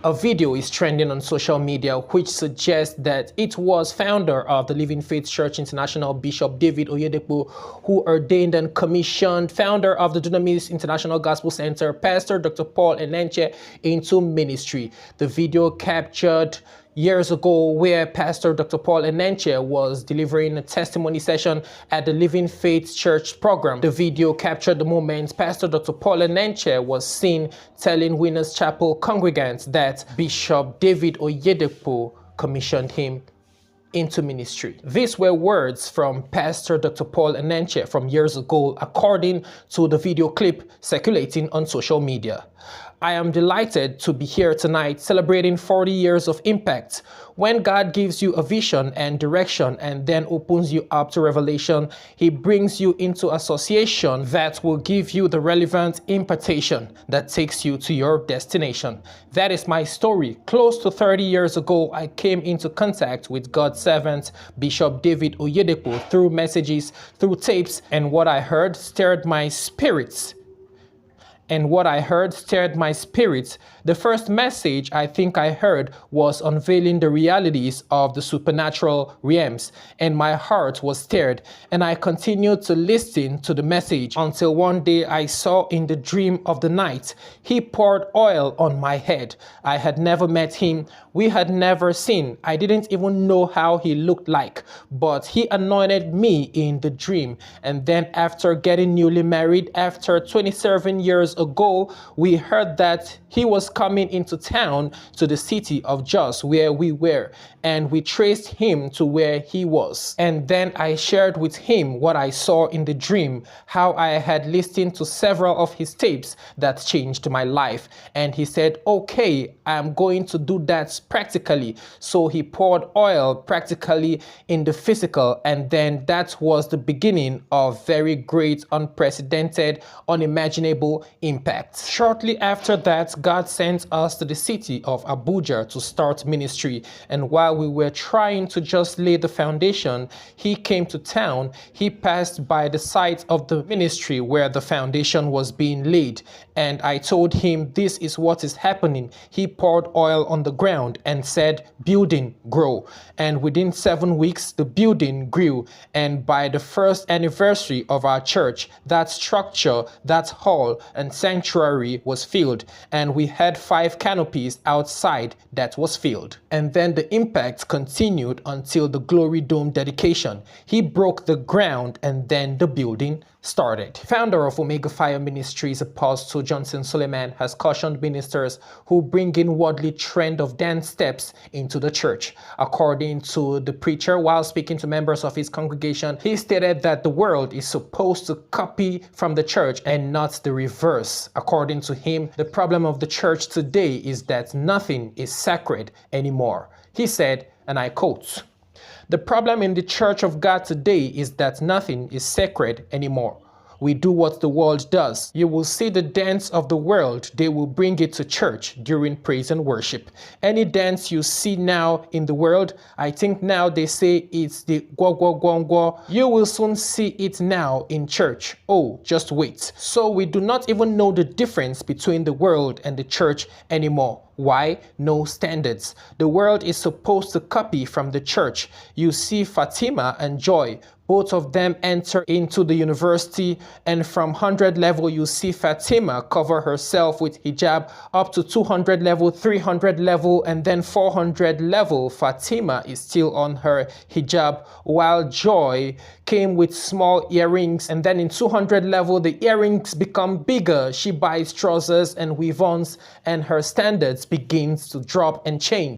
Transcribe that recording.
A video is trending on social media which suggests that it was founder of the Living Faith Church International, Bishop David Oyedepo, who ordained and commissioned founder of the Dunamis International Gospel Center, Pastor Dr. Paul Enenche, into ministry. The video captured years ago where Pastor Dr. Paul Enenche was delivering a testimony session at the Living Faith Church program. The video captured the moment Pastor Dr. Paul Enenche was seen telling Winners Chapel congregants that Bishop David Oyedepo commissioned him into ministry. These were words from Pastor Dr. Paul Enenche from years ago, according to the video clip circulating on social media. I am delighted to be here tonight celebrating 40 years of impact. When God gives you a vision and direction and then opens you up to revelation, He brings you into association that will give you the relevant impartation that takes you to your destination. That is my story. Close to 30 years ago, I came into contact with God's servant, Bishop David Oyedepo, through messages, through tapes, and what I heard stirred my spirits. The first message I think I heard was unveiling the realities of the supernatural realms, and my heart was stirred, and I continued to listen to the message until one day I saw in the dream of the night, He poured oil on my head. I had never met Him. We had never seen. I didn't even know how He looked like, but He anointed me in the dream. And then after getting newly married, after 27 years ago, we heard that He was coming into town to the city of Jos where we were, and we traced Him to where He was. And then I shared with Him what I saw in the dream, how I had listened to several of His tapes that changed my life. And He said, okay, I'm going to do that practically. So He poured oil practically in the physical, and then that was the beginning of very great, unprecedented, unimaginable impact. Shortly after that, God sent us to the city of Abuja to start ministry, and while we were trying to just lay the foundation, He came to town. He passed by the site of the ministry where the foundation was being laid, and I told him, this is what is happening. He poured oil on the ground and said, building, grow. And within 7 weeks, the building grew, and by the first anniversary of our church, that structure, that hall and sanctuary was filled, and we had 5 canopies outside that was filled. And then the impact continued until the Glory Dome dedication. He broke the ground, and then the building started. Founder of Omega Fire Ministries, Apostle Johnson Suleman, has cautioned ministers who bring in worldly trend of dance steps into the church. According to the preacher, while speaking to members of his congregation, he stated that the world is supposed to copy from the church and not the reverse. According to him, the problem of the church today is that nothing is sacred anymore. He said, and I quote, "The problem in the church of God today is that nothing is sacred anymore. We do what the world does. You will see the dance of the world. They will bring it to church during praise and worship. Any dance you see now in the world, I think now they say it's the gwa gwa gwa gwa. You will soon see it now in church. Oh, just wait." So we do not even know the difference between the world and the church anymore. Why? No standards. The world is supposed to copy from the church. You see Fatima and Joy. Both of them enter into the university, and from 100 level, you see Fatima cover herself with hijab up to 200 level, 300 level, and then 400 level. Fatima is still on her hijab, while Joy came with small earrings, and then in 200 level, the earrings become bigger. She buys trousers and weave-ons, and her standards begins to drop and change.